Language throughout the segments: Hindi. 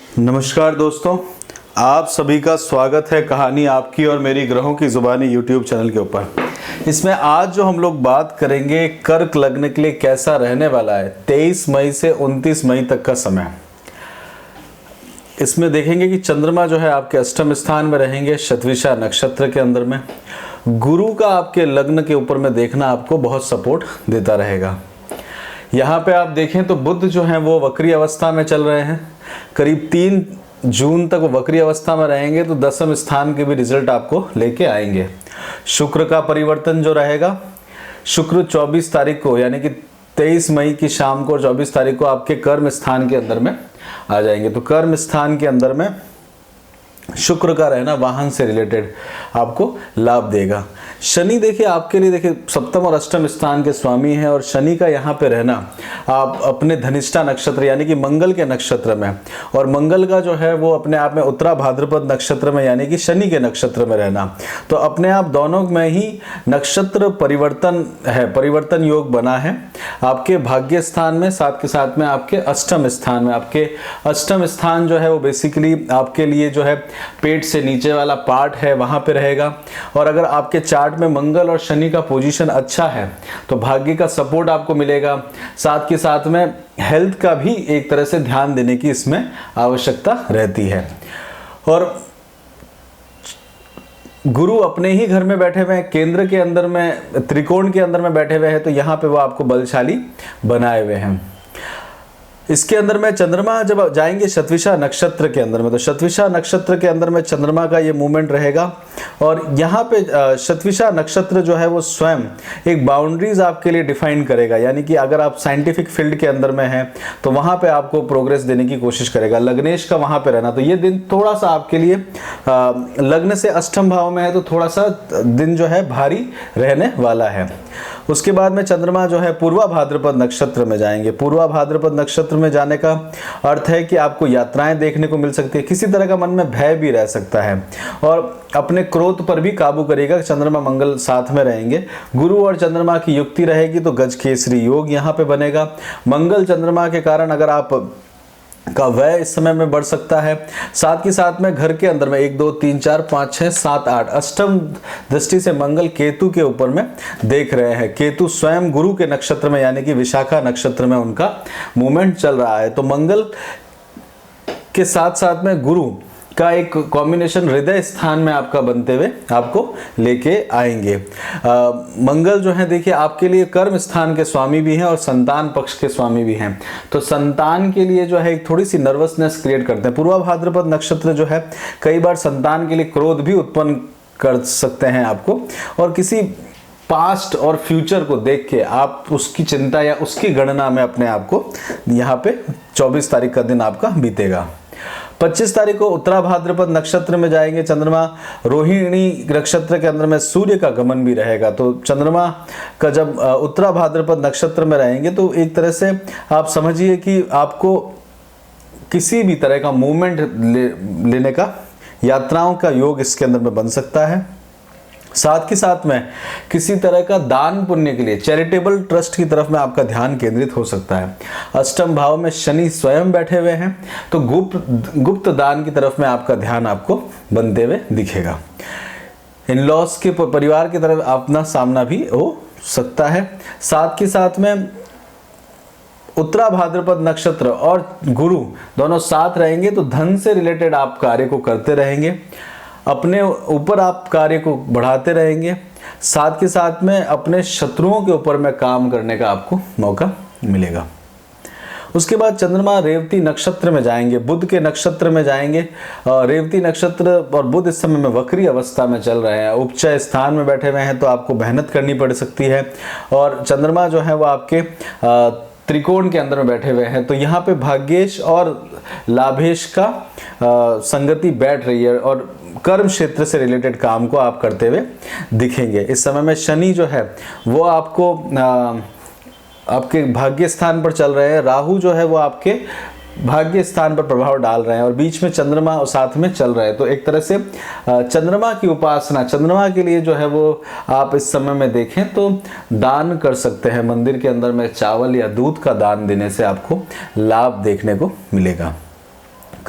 नमस्कार दोस्तों, आप सभी का स्वागत है कहानी आपकी और मेरी ग्रहों की जुबानी यूट्यूब चैनल के ऊपर। इसमें आज जो हम लोग बात करेंगे कर्क लग्न के लिए कैसा रहने वाला है 23 मई से 29 मई तक का समय। इसमें देखेंगे कि चंद्रमा जो है आपके अष्टम स्थान में रहेंगे शतविषा नक्षत्र के अंदर में। गुरु का आपके लग्न के ऊपर में देखना आपको बहुत सपोर्ट देता रहेगा। यहाँ पे आप देखें तो बुध जो है वो वक्री अवस्था में चल रहे हैं, करीब 3 जून तक वो वक्री अवस्था में रहेंगे, तो दसम स्थान के भी रिजल्ट आपको लेके आएंगे। शुक्र का परिवर्तन जो रहेगा, शुक्र 24 तारीख को यानी कि 23 मई की शाम को और 24 तारीख को आपके कर्म स्थान के अंदर में आ जाएंगे। तो कर्म स्थान के अंदर में शुक्र का रहना वाहन से रिलेटेड आपको लाभ देगा। शनि देखिए आपके लिए देखिए सप्तम और अष्टम स्थान के स्वामी हैं, और शनि का यहाँ पे रहना आप अपने धनिष्ठा नक्षत्र यानी कि मंगल के नक्षत्र में, और मंगल का जो है वो अपने आप में उत्तरा भाद्रपद नक्षत्र में यानी कि शनि के नक्षत्र में रहना, तो अपने आप दोनों में ही नक्षत्र परिवर्तन है, परिवर्तन योग बना है आपके भाग्य स्थान में, साथ के साथ में आपके अष्टम स्थान में। आपके अष्टम स्थान जो है वो बेसिकली आपके लिए जो है पेट से नीचे वाला पार्ट है, वहां पे रहेगा। और अगर आपके चार्ट में मंगल और शनि का पोजीशन अच्छा है तो भाग्य का सपोर्ट आपको मिलेगा। साथ के साथ में हेल्थ का भी एक तरह से ध्यान देने की इसमें आवश्यकता रहती है। और गुरु अपने ही घर में बैठे हुए हैं, केंद्र के अंदर में त्रिकोण के अंदर में बैठे हुए हैं, तो यहाँ पे वो आपको बलशाली बनाए हुए हैं। इसके अंदर में चंद्रमा जब जाएंगे शतविषा नक्षत्र के अंदर में, तो शतविषा नक्षत्र के अंदर में चंद्रमा का ये मूवमेंट रहेगा। और यहाँ पे शतविषा नक्षत्र जो है वो स्वयं एक बाउंड्रीज आपके लिए डिफाइन करेगा, यानी कि अगर आप साइंटिफिक फील्ड के अंदर में हैं तो वहाँ पे आपको प्रोग्रेस देने की कोशिश करेगा। लग्नेश का वहाँ पे रहना, तो ये दिन थोड़ा सा आपके लिए लग्न से अष्टम भाव में है, तो थोड़ा सा दिन जो है भारी रहने वाला है। उसके बाद में चंद्रमा जो है पूर्वा भाद्रपद नक्षत्र में जाएंगे। पूर्वा भाद्रपद नक्षत्र में जाने का अर्थ है कि आपको यात्राएं देखने को मिल सकती है, किसी तरह का मन में भय भी रह सकता है, और अपने क्रोध पर भी काबू करेगा। चंद्रमा मंगल साथ में रहेंगे, गुरु और चंद्रमा की युक्ति रहेगी तो गज केसरी योग यहाँ पे बनेगा। मंगल चंद्रमा के कारण अगर आप का व्यय इस समय में बढ़ सकता है। साथ के साथ में घर के अंदर में 1 2 3 4 5 6 7 8 अष्टम दृष्टि से मंगल केतु के ऊपर में देख रहे हैं। केतु स्वयं गुरु के नक्षत्र में यानी कि विशाखा नक्षत्र में उनका मूवमेंट चल रहा है, तो मंगल के साथ साथ में गुरु का एक कॉम्बिनेशन हृदय स्थान में आपका बनते हुए आपको लेके आएंगे। मंगल जो है देखिए आपके लिए कर्म स्थान के स्वामी भी हैं और संतान पक्ष के स्वामी भी हैं, तो संतान के लिए जो है एक थोड़ी सी नर्वसनेस क्रिएट करते हैं। पूर्वा भाद्रपद नक्षत्र जो है कई बार संतान के लिए क्रोध भी उत्पन्न कर सकते हैं आपको, और किसी पास्ट और फ्यूचर को देख के आप उसकी चिंता या उसकी गणना में अपने आप को यहाँ पे 24 तारीख का दिन आपका बीतेगा। 25 तारीख को उत्तरा भाद्रपद नक्षत्र में जाएंगे चंद्रमा। रोहिणी नक्षत्र के अंदर में सूर्य का गमन भी रहेगा, तो चंद्रमा का जब उत्तरा भाद्रपद नक्षत्र में रहेंगे तो एक तरह से आप समझिए कि आपको किसी भी तरह का मूवमेंट लेने का, यात्राओं का योग इसके अंदर में बन सकता है। साथ के साथ में किसी तरह का दान पुण्य के लिए चैरिटेबल ट्रस्ट की तरफ में आपका ध्यान केंद्रित हो सकता है। अष्टम भाव में शनि स्वयं बैठे हुए हैं, तो गुप्त दान की तरफ में आपका ध्यान आपको बनते हुए दिखेगा। इन लॉस के परिवार की तरफ अपना सामना भी हो सकता है। साथ के साथ में उत्तरा भाद्रपद नक्षत्र और गुरु दोनों साथ रहेंगे, तो धन से रिलेटेड आप कार्य को करते रहेंगे, अपने ऊपर आप कार्य को बढ़ाते रहेंगे। साथ के साथ में अपने शत्रुओं के ऊपर में काम करने का आपको मौका मिलेगा। उसके बाद चंद्रमा रेवती नक्षत्र में जाएंगे, बुध के नक्षत्र में जाएंगे। रेवती नक्षत्र और बुध इस समय में वक्री अवस्था में चल रहे हैं, उपचय स्थान में बैठे हुए हैं, तो आपको मेहनत करनी पड़ सकती है। और चंद्रमा जो है वो आपके त्रिकोण के अंदर में बैठे हुए हैं, तो यहाँ पे भाग्येश और लाभेश का संगति बैठ रही है, और कर्म क्षेत्र से रिलेटेड काम को आप करते हुए दिखेंगे। इस समय में शनि जो है वो आपको आपके भाग्य स्थान पर चल रहे हैं, राहु जो है वो आपके भाग्य स्थान पर प्रभाव डाल रहे हैं, और बीच में चंद्रमा और साथ में चल रहे हैं, तो एक तरह से चंद्रमा की उपासना, चंद्रमा के लिए जो है वो आप इस समय में देखें तो दान कर सकते हैं। मंदिर के अंदर में चावल या दूध का दान देने से आपको लाभ देखने को मिलेगा।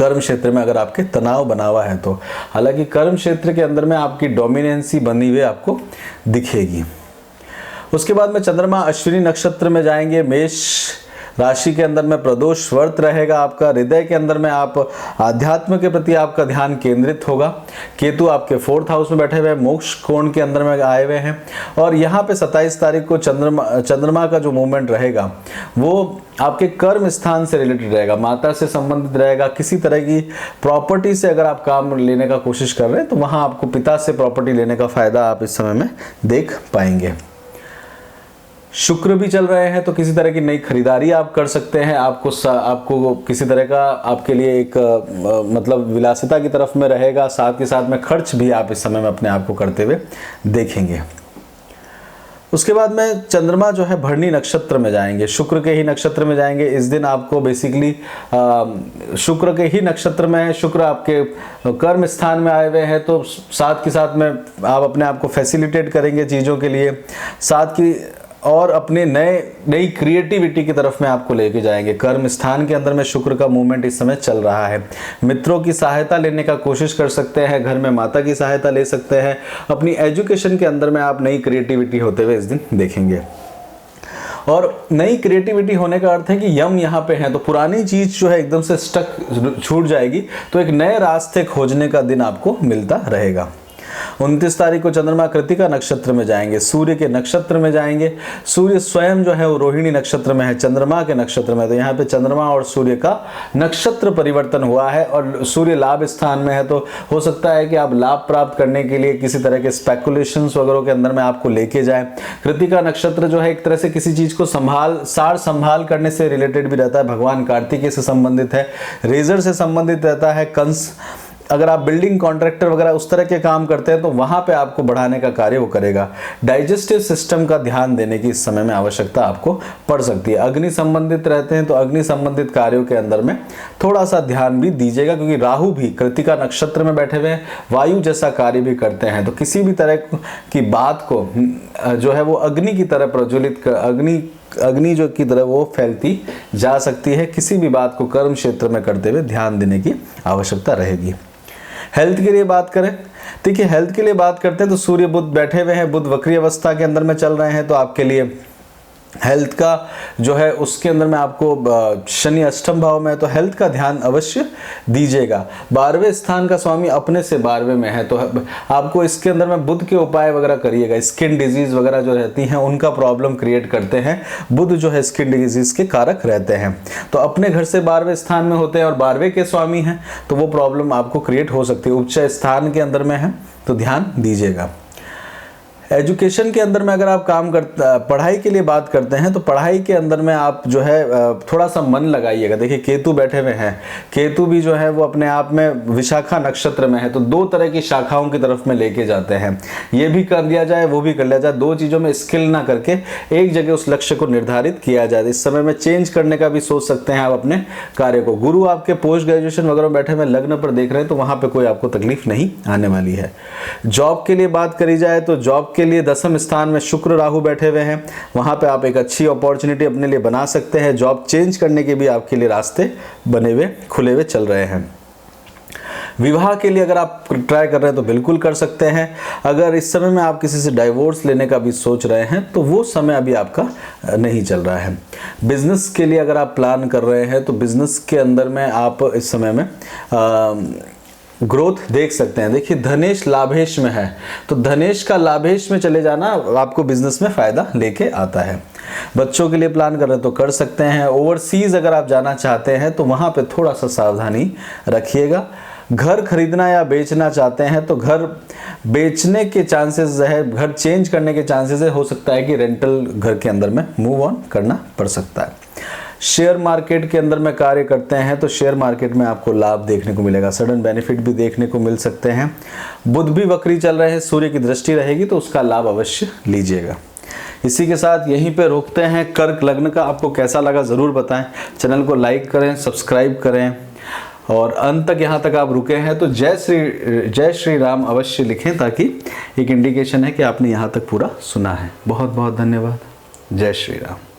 कर्म क्षेत्र में अगर आपके तनाव बना हुआ है तो। हालांकि कर्म क्षेत्र के अंदर में आपकी डोमिनेंसी बनी हुई आपको दिखेगी। उसके बाद में चंद्रमा अश्विनी नक्षत्र में जाएंगे। मेष राशि के अंदर में प्रदोष व्रत रहेगा आपका। हृदय के अंदर में आप आध्यात्म के प्रति आपका ध्यान केंद्रित होगा। केतु आपके 4th हाउस में बैठे हुए हैं, मोक्ष कोण के अंदर में आए हुए हैं। और यहाँ पे 27 तारीख को चंद्रमा का जो मूवमेंट रहेगा वो आपके कर्म स्थान से रिलेटेड रहेगा, माता से संबंधित रहेगा। किसी तरह की प्रॉपर्टी से अगर आप काम लेने का कोशिश कर रहे हैं तो वहाँ आपको पिता से प्रॉपर्टी लेने का फायदा आप इस समय में देख पाएंगे। शुक्र भी चल रहे हैं तो किसी तरह की नई खरीदारी आप कर सकते हैं। आपको किसी तरह का आपके लिए एक मतलब विलासिता की तरफ में रहेगा। साथ के साथ में खर्च भी आप इस समय में अपने आप को करते हुए देखेंगे। उसके बाद में चंद्रमा जो है भरणी नक्षत्र में जाएंगे, शुक्र के ही नक्षत्र में जाएंगे। इस दिन आपको बेसिकली शुक्र के ही नक्षत्र में है, शुक्र आपके कर्म स्थान में आए हुए हैं तो साथ के साथ में आप अपने आप को फैसिलिटेट करेंगे चीज़ों के लिए, साथ की और अपने नई क्रिएटिविटी की तरफ में आपको लेके जाएंगे। कर्म स्थान के अंदर में शुक्र का मूवमेंट इस समय चल रहा है। मित्रों की सहायता लेने का कोशिश कर सकते हैं, घर में माता की सहायता ले सकते हैं। अपनी एजुकेशन के अंदर में आप नई क्रिएटिविटी होते हुए इस दिन देखेंगे। और नई क्रिएटिविटी होने का अर्थ है कि यम यहाँ पे है तो पुरानी चीज जो है एकदम से स्टक छूट जाएगी, तो एक नए रास्ते खोजने का दिन आपको मिलता रहेगा। 29 तारीख को चंद्रमा कृतिका नक्षत्र में जाएंगे, सूर्य के नक्षत्र में जाएंगे। सूर्य स्वयं जो है वो रोहिणी नक्षत्र में है, चंद्रमा के नक्षत्र में। तो यहाँ पे चंद्रमा और सूर्य का नक्षत्र परिवर्तन हुआ है और सूर्य लाभ स्थान में है, तो हो सकता है कि आप लाभ प्राप्त करने के लिए किसी तरह के स्पेकुलेशंस वगैरह के अंदर में आपको लेके जाए। कृतिका नक्षत्र जो है एक तरह से किसी चीज को संभाल करने से रिलेटेड भी रहता है, भगवान कार्तिकेय से संबंधित है, रेजर से संबंधित रहता है, कंस। अगर आप बिल्डिंग कॉन्ट्रैक्टर वगैरह उस तरह के काम करते हैं तो वहाँ पे आपको बढ़ाने का कार्य वो करेगा। डाइजेस्टिव सिस्टम का ध्यान देने की इस समय में आवश्यकता आपको पड़ सकती है। अग्नि संबंधित रहते हैं तो अग्नि संबंधित कार्यों के अंदर में थोड़ा सा ध्यान भी दीजिएगा, क्योंकि राहु भी कृतिका नक्षत्र में बैठे हुए हैं, वायु जैसा कार्य भी करते हैं। तो किसी भी तरह की बात को जो है वो अग्नि की तरह प्रज्वलित अग्नि जो की तरह वो फैलती जा सकती है। किसी भी बात को कर्म क्षेत्र में करते हुए ध्यान देने की आवश्यकता रहेगी। हेल्थ के लिए बात करें, देखिए हेल्थ के लिए बात करते हैं तो सूर्य बुध बैठे हुए हैं, बुध वक्री अवस्था के अंदर में चल रहे हैं, तो आपके लिए हेल्थ का जो है उसके अंदर में आपको शनि अष्टम भाव में है तो हेल्थ का ध्यान अवश्य दीजिएगा। 12वें स्थान का स्वामी अपने से 12वें में है तो आपको इसके अंदर में बुध के उपाय वगैरह करिएगा। स्किन डिजीज वगैरह जो रहती हैं उनका प्रॉब्लम क्रिएट करते हैं, बुध जो है स्किन डिजीज के कारक रहते हैं, तो अपने घर से 12वें स्थान में होते हैं और 12वें के स्वामी हैं तो वो प्रॉब्लम आपको क्रिएट हो सकती है। उच्च स्थान के अंदर में है तो ध्यान दीजिएगा। एजुकेशन के अंदर में अगर आप पढ़ाई के लिए बात करते हैं तो पढ़ाई के अंदर में आप जो है थोड़ा सा मन लगाइएगा। देखिए केतु बैठे हुए हैं, केतु भी जो है वो अपने आप में विशाखा नक्षत्र में है तो दो तरह की शाखाओं की तरफ में लेके जाते हैं। ये भी कर दिया जाए वो भी कर लिया जाए, दो चीज़ों में स्किल ना करके एक जगह उस लक्ष्य को निर्धारित किया जाए। इस समय में चेंज करने का भी सोच सकते हैं आप अपने कार्य को। गुरु आपके पोस्ट ग्रेजुएशन वगैरह बैठे हुए लग्न पर देख रहे हैं तो वहाँ पर कोई आपको तकलीफ नहीं आने वाली है। जॉब के लिए बात करी जाए तो जॉब के लिए 10वें स्थान में शुक्र राहु बैठे हुए हैं, वहां पे आप एक अच्छी अपॉर्चुनिटी अपने लिए बना सकते हैं। जॉब चेंज करने के भी आपके लिए रास्ते बने हुए खुले हुए चल रहे हैं। विवाह के लिए अगर आप ट्राई कर रहे हैं तो बिल्कुल कर सकते हैं। अगर इस समय में आप किसी से डाइवोर्स लेने का भी सोच रहे हैं तो वो समय अभी आपका नहीं चल रहा है। बिजनेस के लिए अगर आप प्लान कर रहे हैं तो बिजनेस के अंदर में आप इस समय में ग्रोथ देख सकते हैं। देखिए धनेश लाभेश में है तो धनेश का लाभेश में चले जाना आपको बिजनेस में फायदा लेके आता है। बच्चों के लिए प्लान कर रहे हैं तो कर सकते हैं। ओवरसीज अगर आप जाना चाहते हैं तो वहां पे थोड़ा सा सावधानी रखिएगा। घर खरीदना या बेचना चाहते हैं तो घर बेचने के चांसेस है, घर चेंज करने के चांसेस है, हो सकता है कि रेंटल घर के अंदर में मूव ऑन करना पड़ सकता है। शेयर मार्केट के अंदर में कार्य करते हैं तो शेयर मार्केट में आपको लाभ देखने को मिलेगा, सडन बेनिफिट भी देखने को मिल सकते हैं। बुध भी वक्री चल रहे हैं, सूर्य की दृष्टि रहेगी तो उसका लाभ अवश्य लीजिएगा। इसी के साथ यहीं पे रोकते हैं। कर्क लग्न का आपको कैसा लगा ज़रूर बताएं। चैनल को लाइक करें, सब्सक्राइब करें और अंत तक यहाँ तक आप रुके हैं तो जय श्री राम अवश्य लिखें ताकि एक इंडिकेशन है कि आपने यहाँ तक पूरा सुना है। बहुत बहुत धन्यवाद। जय श्री राम।